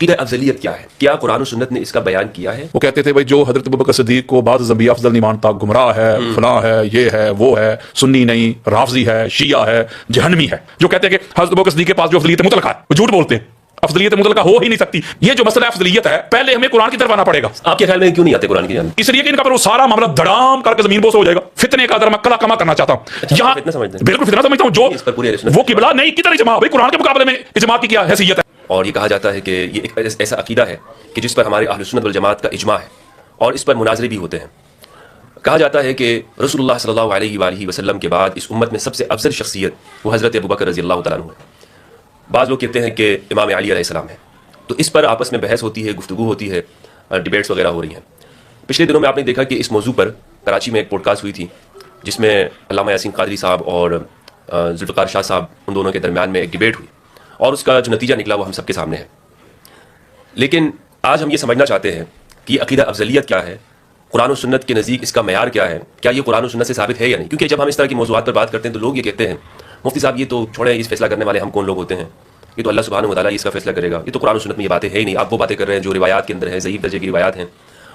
عقیدہ افضلیت کیا ہے؟ کیا قرآن و سنت نے اس کا بیان کیا ہے؟ وہ کہتے تھے بھائی جو حضرت ابوبکر صدیق کو بعض انبیاء افضل نہیں مانتا گمراہ ہے، فلاں ہے، یہ ہے، وہ ہے، سنی نہیں، رافضی ہے، شیعہ ہے، جہنمی ہے. جو کہتے ہیں کہ حضرت ابوبکر صدیق کے پاس جو افضلیت مطلقہ ہے وہ جھوٹ بولتے ہیں. افضلیت مطلقہ ہو ہی نہیں سکتی. یہ جو مسئلہ افضلیت ہے پہلے ہمیں قرآن کی طرف آنا پڑے گا. آپ کے خیال میں کیوں نہیں آتے قرآن کی جانب؟ اس لیے کہ ان کا پر وہ سارا معاملہ دڑام کر کے زمین بوس ہو جائے گا. فتنے کا در میں کلا کما کرنا چاہتا ہوں. یہاں بالکل فتنہ سمجھتا ہوں. جو وہ قبلہ نہیں کدھر اجماع بھائی قرآن کے مقابلے میں اجماع کی کیا حیثیت ہے. اور یہ کہا جاتا ہے کہ یہ ایک ایسا عقیدہ ہے کہ جس پر ہمارے اہل سنت والجماعت کا اجماع ہے اور اس پر مناظرے بھی ہوتے ہیں. کہا جاتا ہے کہ رسول اللہ صلی اللہ علیہ وآلہ وسلم کے بعد اس امت میں سب سے افضل شخصیت وہ حضرت ابوبکر رضی اللہ تعالیٰ عنہ ہے. بعض لوگ کہتے ہیں کہ امام علی علیہ السلام ہے. تو اس پر آپس میں بحث ہوتی ہے، گفتگو ہوتی ہے، ڈیبیٹس وغیرہ ہو رہی ہیں. پچھلے دنوں میں آپ نے دیکھا کہ اس موضوع پر کراچی میں ایک پوڈ کاسٹ ہوئی تھی جس میں علامہ یاسین قادری صاحب اور ذوالفقار شاہ صاحب ان دونوں کے درمیان میں ایک ڈیبیٹ ہوئی اور اس کا جو نتیجہ نکلا وہ ہم سب کے سامنے ہے. لیکن آج ہم یہ سمجھنا چاہتے ہیں کہ عقیدہ افضلیت کیا ہے، قرآن و سنت کے نزدیک اس کا معیار کیا ہے، کیا یہ قرآن و سنت سے ثابت ہے یا نہیں. کیونکہ جب ہم اس طرح کی موضوعات پر بات کرتے ہیں تو لوگ یہ کہتے ہیں مفتی صاحب یہ تو چھوڑیں، اس فیصلہ کرنے والے ہم کون لوگ ہوتے ہیں، یہ تو اللہ سبحانہ و تعالیٰ اس کا فیصلہ کرے گا، یہ تو قرآن و سنت میں یہ باتیں ہے ہی نہیں. آپ وہ باتیں کر رہے ہیں جو روایات کے اندر ہیں، ضعیف درجے کی روایات ہیں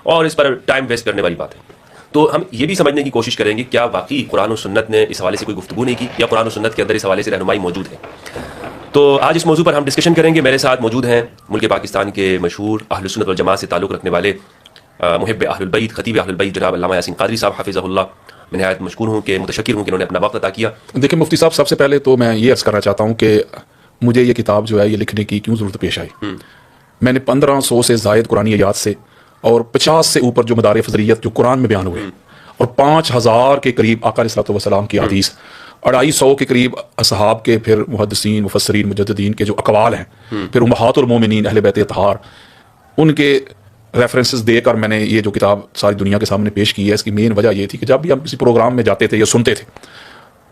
اور اس پر ٹائم ویسٹ کرنے والی بات ہے. تو ہم یہ بھی سمجھنے کی کوشش کریں گے کیا واقعی قرآن و سنت نے اس حوالے سے کوئی گفتگو نہیں کی یا قرآن و سنت کے اندر اس حوالے سے رہنمائی موجود ہے. تو آج اس موضوع پر ہم ڈسکشن کریں گے. میرے ساتھ موجود ہیں ملک پاکستان کے مشہور اہل سنت والجماعت سے تعلق رکھنے والے محب اہل البیت، خطیب اہل البیت جناب علامہ یاسین قادری صاحب حفظہ اللہ. میں نہایت مشکور ہوں کہ متشکر ہوں کہ انہوں نے اپنا وقت عطا کیا. دیکھیں مفتی صاحب، سب سے پہلے تو میں یہ عرض کرنا چاہتا ہوں کہ مجھے یہ کتاب جو ہے یہ لکھنے کی کیوں ضرورت پیش آئی. میں نے 1500 سے زائد قرآنی آیات سے اور 50 سے اوپر جو مدار فضلیت جو قرآن میں بیان ہوئے اور 5000 کے قریب آقا علیہ الصلوۃ والسلام کی حدیث، 250 کے قریب اصحاب کے، پھر محدثین، مفسرین، مجددین کے جو اقوال ہیں، پھر امہات المومنین اہل بیت اطہار، ان کے ریفرنسز دے کر میں نے یہ جو کتاب ساری دنیا کے سامنے پیش کی ہے. اس کی مین وجہ یہ تھی کہ جب بھی ہم کسی پروگرام میں جاتے تھے یا سنتے تھے،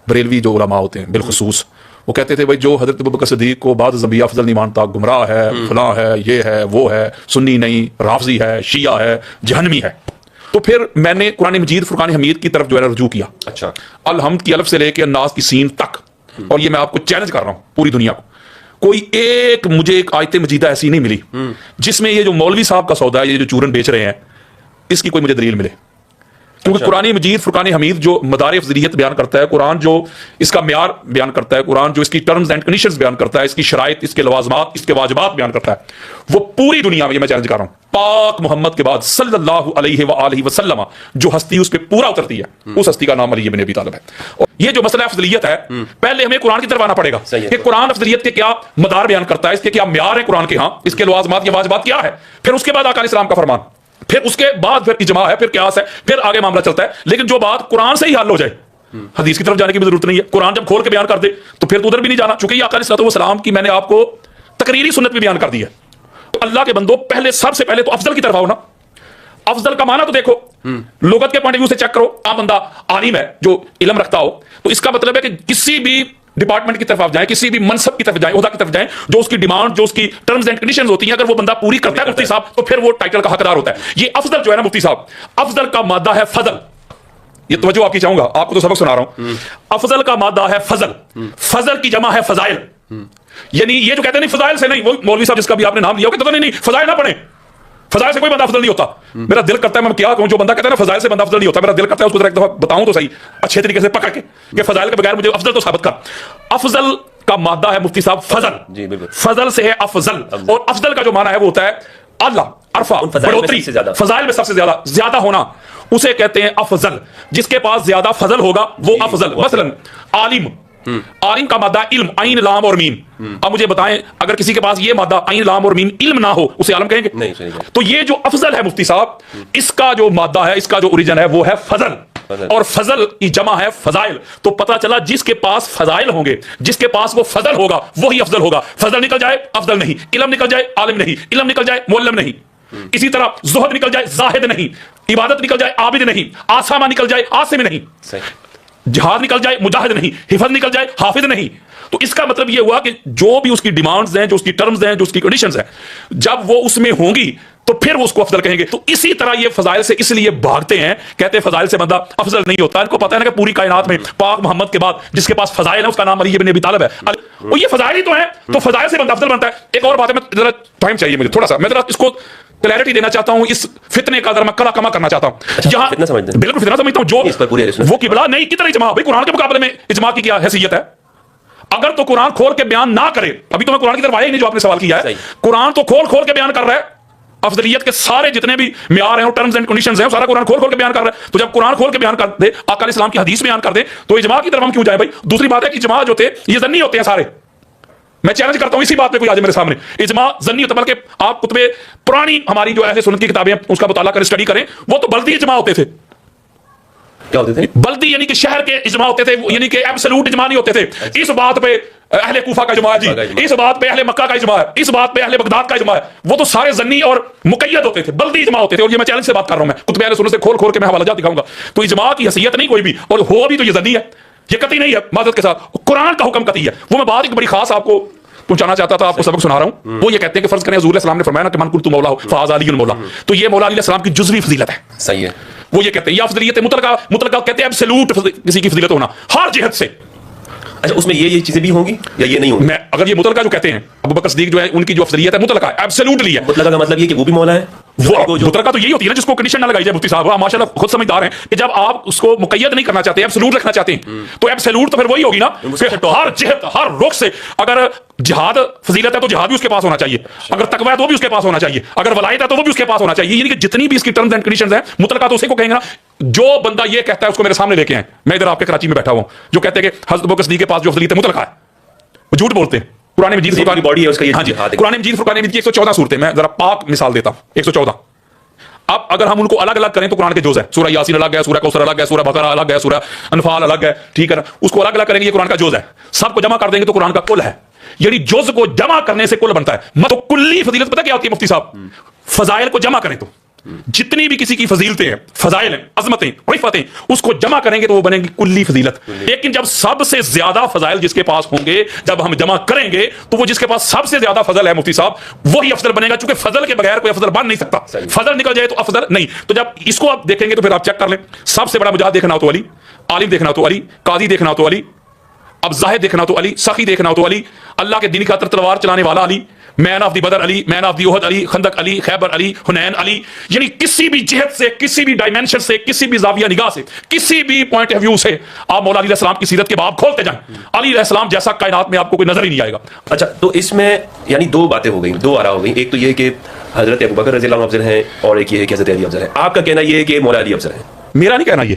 بریلوی جو علماء ہوتے ہیں بالخصوص وہ کہتے تھے بھائی جو حضرت ابوبکر صدیق کو بعض انبیاء افضل نہیں مانتا گمراہ ہے، فلاں ہے، یہ ہے، وہ ہے، سنی نہیں، رافضی ہے، شیعہ ہے، جہنمی ہے. تو پھر میں نے قرآن مجید فرقان حمید کی طرف جو ہے رجوع کیا. اچھا، الحمد کی الف سے لے کے الناس کی سین تک. اور یہ میں آپ کو چیلنج کر رہا ہوں پوری دنیا کو، کوئی ایک مجھے ایک آیت مجیدہ ایسی نہیں ملی جس میں یہ جو مولوی صاحب کا سودا ہے، یہ جو چورن بیچ رہے ہیں، اس کی کوئی مجھے دلیل ملے. کیونکہ قرآن مجید فرقان حمید جو مدار افضلیت بیان کرتا ہے، قرآن جو اس کا معیار بیان کرتا ہے، قرآن جو اس کی ٹرمز اینڈ کنڈیشنز بیان کرتا ہے، اس کی شرائط، اس کے لوازمات، اس کے واجبات بیان کرتا ہے، وہ پوری دنیا میں، یہ میں چیلنج کر رہا ہوں، پاک محمد کے بعد صلی اللہ علیہ وآلہ وسلم جو ہستی اس پہ پورا اترتی ہے، اس ہستی کا نام علی بن ابی طالب ہے. اور یہ جو مسئلہ افضلیت ہے پہلے ہمیں قرآن کی طرف آنا پڑے گا کہ قرآن افضلیت کے کیا مدار بیان کرتا ہے، اس کے کیا معیار ہے قرآن کے ہاں، اس کے لوازمات یا واجبات کیا ہے، پھر اس کے بعد آقا علیہ السلام کا فرمان، پھر اس کے بعد پھر اجماع ہے، پھر قیاس ہے، پھر آگے معاملہ چلتا ہے. لیکن جو بات قرآن سے ہی حل ہو جائے، حدیث کی طرف جانے کی بھی ضرورت نہیں ہے. قرآن جب کھول کے بیان کر دے تو پھر تو ادھر بھی نہیں جانا، چونکہ یہ آقا علیہ الصلوۃ والسلام کی میں نے آپ کو تقریری سنت بھی بیان کر دی ہے. تو اللہ کے بندو پہلے سب سے پہلے تو افضل کی طرف آؤ نا. افضل کا معنی تو دیکھو، لغت کے پوائنٹ آف ویو سے چیک کرو. آپ بندہ عالم ہے جو علم رکھتا ہو تو اس کا مطلب ہے کہ کسی بھی ڈپارٹمنٹ کی طرف آپ جائیں، کسی بھی منصب کی طرف جائیں، عہدہ کی طرف جائیں، جو اس کی ڈیمانڈ، جو اس کی ٹرمز اینڈ کنڈیشنز ہوتی ہیں، اگر وہ بندہ پوری کرتا ہے مفتی صاحب تو پھر وہ ٹائٹل کا حقدار ہوتا ہے. یہ افضل جو ہے نا مفتی صاحب، افضل کا مادہ ہے فضل. یہ توجہ آپ کی چاہوں گا، آپ کو تو سبق سنا رہا ہوں. افضل کا مادہ ہے فضل، فضل کی جمع ہے فضائل. یعنی یہ جو کہتے ہیں نہیں فضائل سے نہیں، وہ مولوی صاحب جس کا بھی آپ نے نام لیا وہ کہتے ہیں نہیں فضائل نہ پڑھیں، فضائل سے کوئی بندہ افضل نہیں ہوتا. میرا دل کرتا ہے میں کیا کہوں، جو بندہ کہتا ہے نا فضائل سے بندہ افضل نہیں ہوتا، میرا دل کرتا ہے اس کو ذرا ایک دفعہ بتاؤں تو صحیح اچھے طریقے سے پکڑ کے کہ فضائل کے بغیر مجھے افضل تو ثابت کر. افضل کا مادہ ہے مفتی صاحب فضل. جی بالکل، فضل سے ہے افضل. اور افضل کا جو معنی ہے وہ ہوتا ہے اللہ، عرفہ، بڑھوتری، فضائل میں سب سے زیادہ ہونا، اسے کہتے ہیں افضل. جس کے پاس زیادہ فضل ہوگا وہ افضل. مثلا عالم، عالم کا مادہ علم، عین لام اور میم. اب مجھے بتائیں اگر کسی کے پاس یہ مادہ عین لام اور میم علم نہ ہو اسے عالم کہیں گے؟ نہیں. تو یہ جو افضل ہے مفتی صاحب، اس کا جو مادہ ہے، اس کا جو اوریجن ہے وہ ہے فضل. اور فضل کی جمع ہے فضائل. تو پتہ چلا جس کے پاس فضائل ہوں گے، جس کے پاس وہ فضل ہوگا وہی افضل ہوگا. فضل نکل جائے افضل نہیں، علم نکل جائے عالم نہیں، علم نکل جائے معلم نہیں. اسی طرح زہد نکل جائے زاہد نہیں، عبادت نکل جائے عابد نہیں، آسامہ نکل جائے آسم نہیں، جہاد نکل جائے مجاہد نہیں، حفظ نکل جائے حافظ نہیں. تو اس کا مطلب یہ ہوا کہ جو بھی اس کی ڈیمانڈز ہیں، جو اس کی ٹرمز ہیں، جو اس کی کنڈیشنز ہیں، جب وہ اس میں ہوں گی تو پھر وہ اس کو افضل کہیں گے. تو اسی طرح یہ فضائل سے اس لیے بھاگتے ہیں، کہتے ہیں فضائل سے بندہ افضل نہیں ہوتا. ان کو پتہ ہے نا کہ پوری کائنات میں پاک محمد کے بعد جس کے پاس فضائل ہیں اس کا نام علی ابن ابی طالب ہے. وہ یہ فضائل ہی تو ہیں، تو فضائل سے بندہ افضل بنتا ہے. ایک اور بات ہے، میں ذرا ٹائم چاہیے مجھے تھوڑا سا، میں ذرا اس کو کلیئرٹی دینا چاہتا ہوں، اس فتنے کا ذرا میں کلا کما کرنا چاہتا ہوں. جہاں بالکل فتنہ سمجھتا ہوں، جو وہ قبلہ نہیں کتنا اجماع بھائی قرآن کے مقابلے میں اجماع کی کیا حیثیت ہے؟ اگر تو قرآن کھول کے بیان نہ کرے، ابھی تو میں قرآن کی طرف آیا ہی نہیں جو آپ نے سوال کیا ہے. قرآن تو کھول کے بیان کر رہا ہے، افضلیت کے سارے جتنے بھی معیار ہیں، ٹرمز اینڈ کنڈیشنز ہیں، سارا قرآن کھول کے بیان کر رہا ہے. تو جب قرآن کھول کے بیان کر دے، آقا علیہ السلام کی حدیث بیان کر دے، تو اجماع کی طرف ہم کیوں جائیں بھائی؟ دوسری بات ہے کہ اجماع جو تھے یہ ظنی ہوتے ہیں سارے. میں چیلنج کرتا ہوں اسی بات پہ کوئی آج میرے سامنے اجماع ظنی ہوتا ہے، بلکہ آپ کتب پرانی ہماری جو اہل سنت کی کتابیں ہیں اس کا مطالعہ کریں، اسٹڈی کریں، وہ تو بلدی اجماع ہوتے تھے. کیا ہوتے تھے؟ بلدی یعنی کہ شہر کے اجماع ہوتے تھے، یعنی کہ ایبسولوٹ اجماع نہیں ہوتے تھے. اس بات پہ اہل کوفہ کا اجماع ہے جی، اس بات پہ اہل مکہ کا اجماع ہے، اس بات پہ اہل بغداد کا اجماع ہے. وہ تو سارے ظنی اور مقید ہوتے تھے، بلدی اجماع ہوتے تھے. اور یہ میں چیلنج سے بات کر رہا ہوں، میں کتب اہل سنت سے کھول کے میں حوالہ جات دکھاؤں گا. تو اجماع کی حیثیت نہیں کوئی بھی، اور ہو بھی تو یہ ظنی ہے، یہ قطعی نہیں ہے. معذرت کے ساتھ قرآن کا حکم قطعی ہے. وہ میں بات ایک بڑی خاص آپ کو پہنچانا چاہتا تھا، آپ کو سبق سنا رہا ہوں. وہ یہ کہتے ہیں کہ فرض کریں حضور علیہ السلام نے فرمایا نا کہ من کنت مولا فہذا علی المولا، تو یہ مولا علیہ السلام کی جزوی فضیلت ہے. صحیح ہے. وہ یہ کہتے ہیں یہ افضلیت مطلقہ کہتے ہیں ایبسولوٹ کسی کی فضیلت ہونا ہر جہت سے. اچھا، اس میں یہ چیزیں بھی ہوں گی یا یہ نہیں ہوں گی؟ میں اگر یہ مطلقہ جو کہتے ہیں ابو بکر صدیق جو ہے ان کی جو افضلیت ہے مطلقہ ایبسولوٹلی ہے. مطلقہ کا مطلب یہ کہ وہ بھی مولا ہے. وہ مطلقہ تو یہی ہوتی ہے نا جس کو کنڈیشن نہ لگائی جائے. مفتی صاحب آپ ماشاءاللہ خود سمجھدار ہیں کہ جب آپ اس کو مقید نہیں کرنا چاہتے، ایبسولوٹ رکھنا چاہتے ہیں، تو ایبسولوٹ تو پھر وہی ہوگی نا کہ ہر جہت ہر رخ سے. اگر جہاد فضیلت ہے تو جہاد بھی اس کے پاس ہونا چاہیے، اگر تقویٰ ہے تو وہ بھی اس کے پاس ہونا چاہیے، اگر ولایت ہے تو وہ بھی اس کے پاس ہونا چاہیے. یعنی کہ جتنی بھی اس کی ٹرمز اینڈ کنڈیشنز ہیں مطلقہ تو اسی کو کہیں گے نا. جو بندہ یہ کہتا ہے اس کو میرے سامنے لے کے آئیں. میں ادھر آپ کے کراچی میں بیٹھا ہوں، جو کہتے ہیں کہ حضرت ابو بکر صدیق کے پاس جو افضلیت مطلقہ ہے، وہ جھوٹ بولتے ہیں. قرآن مجید فرقان باڈی ہے اس کا. ہاں جی، قرآن مجید فرقان مجید کی 114 صورتیں، میں ذرا پاک مثال دیتا ہوں. 114. اب اگر ہم ان کو الگ الگ کریں تو قرآن کے جوز ہے. سورہ یاسین الگ ہے، سورہ کوثر الگ ہے، سورہ بقرہ الگ ہے، سورہ انفال الگ ہے، ٹھیک ہے نا. اس کو الگ الگ کریں گے، یہ قرآن کا جوز ہے. سب کو جمع کر دیں گے تو قرآن کا کل ہے. یعنی جز کو جمع کرنے سے کل بنتا ہے. تو کلی فضیلت پتہ کیا ہوتی ہے مفتی صاحب؟ فضائل کو جمع کریں تو جتنی بھی کسی کی فضیلتیں ہیں، فضائل ہیں، عظمتیں، عفتیں، اس کو جمع کریں گے تو وہ بنے گی کلی فضیلت. لیکن جب سب سے زیادہ فضائل جس کے پاس ہوں گے، جب ہم جمع کریں گے تو وہ جس کے پاس سب سے زیادہ فضل ہے مفتی صاحب وہی افضل بنے گا. چونکہ فضل کے بغیر کوئی افضل بن نہیں سکتا. فضل نکل جائے تو افضل نہیں. تو جب اس کو آپ دیکھیں گے تو پھر آپ چیک کر لیں. سب سے بڑا مجاہد دیکھنا ہو تو علی، عالم دیکھنا ہو تو علی، قاضی دیکھنا ہو تو علی، اب زاہد دیکھنا ہو تو علی، سخی دیکھنا ہو تو علی، اللہ کے دین کی خاطر تلوار چلانے والا علی، مین of the Badr Ali, main of the احد علی، خندق علی، خیبر علی، حنین علی. یعنی کسی بھی جہت سے، کسی بھی ڈائمینشن سے، کسی بھی زاویہ نگاہ سے، کسی بھی پوائنٹ آف ویو سے آپ مولا علی علیہ السلام کی سیرت کے باب کھولتے جائیں، علی علیہ السلام جیسا کائنات میں آپ کو کوئی نظر ہی نہیں آئے گا. اچھا، تو اس میں یعنی دو باتیں ہو گئیں، دو آرا ہو گئیں. ایک تو یہ کہ حضرت ابو بکر رضی اللہ عنہ افضل ہیں، اور ایک یہ ہے کہ حضرت علی افضل ہیں. آپ کا کہنا یہ ہے کہ مولا علی افضل ہیں. میرا نہیں کہنا یہ،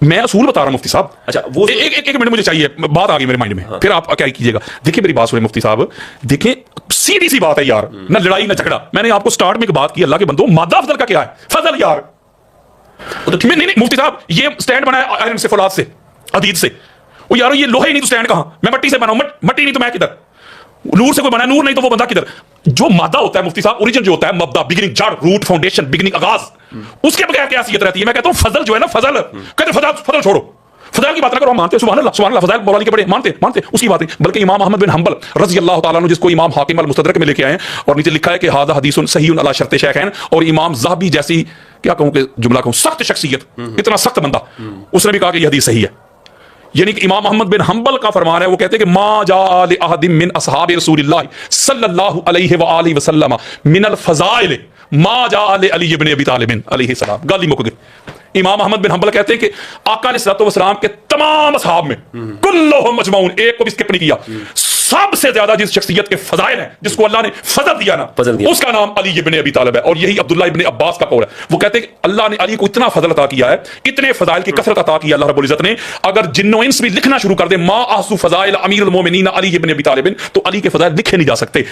میں اصول بتا رہا ہوں مفتی صاحب. اچھا، وہ ایک منٹ مجھے چاہیے، بات آ گئی میرے مائنڈ میں، پھر آپ کیا کیجیے گا. دیکھیں میری بات سنیں مفتی صاحب، دیکھیں سیدھی سی بات ہے یار، نہ لڑائی نہ جھگڑا. میں نے آپ کو سٹارٹ میں ایک بات کی، اللہ کے بندو مادہ افضل کا کیا ہے؟ فضل یار. نہیں مفتی صاحب یہ سٹینڈ بنا ہے آئرن سے، فولاد سے، حدید سے. وہ یارو یہ لوہے ہی نہیں تو سٹینڈ کہاں؟ میں مٹی سے بنا ہوں، مٹی نہیں تو میں کدھر؟ نور سے کوئی بنا ہے، نور نہیں تو وہ بندہ کدھر؟ جو مادہ ہوتا ہے مفتی صاحب، اوریجن جو ہوتا ہے، مبدا، بگننگ، جڑ، روٹ، فاؤنڈیشن، بگننگ، آغاز، اس کے بغیر کیا حیثیت رہتی ہے؟ میں کہتا ہوں فضل جو ہے نا، فضل کہتے فضل چھوڑو، فضائل کی بات نہ کرو. ہم مانتے ہیں، سبحان اللہ سبحان اللہ، فضائل مولا علی کے بڑے مانتے اس کی بات نہیں. بلکہ امام احمد بن حنبل رضی اللہ تعالیٰ عنہ، جس کو امام حاکم المستدرک میں لے کے آئے ہیں، اور نیچے لکھا ہے کہ ھذا حدیث صحیح علی شرط شیخین. اور امام ذہبی جیسی کیا کہوں کہ جملہ کہوں، سخت شخصیت، اتنا سخت بندہ، اس نے بھی کہا کہ یہ حدیث صحیح ہے. یعنی کہ امام احمد بن حنبل کا فرمان ہے، وہ کہتے ہیں کہ ما جاء لأحد من اصحاب رسول اللہ صلی اللہ علیہ وآلہ وسلم من الفضائل ما جاء لعلی بن ابی طالب علیہ السلام. گالی مک گئی. امام احمد بن حنبل کہتے ہیں کہ آقا علیہ الصلوۃ والسلام کے تمام اصحاب میں کلہم مجمعون، ایک کو بھی اسکپ نہیں کیا، سب سے زیادہ جس شخصیت کے فضائل ہیں، جس کو اللہ نے فضل دیا نا، اس کا نام علی ابن ابی طالب ہے. اور یہی عبداللہ ابن عباس کا قول ہے. وہ کہتے ہیں کہ اللہ نے علی کو اتنا فضل عطا کیا ہے، اتنے فضائل کی کثرت عطا کی اللہ رب العزت نے، اگر جن و انس بھی لکھنا شروع کر دے ما احصو فضائل امیر المومنین علی ابن ابی طالب، تو علی کے فضائل لکھے نہیں جا سکتے.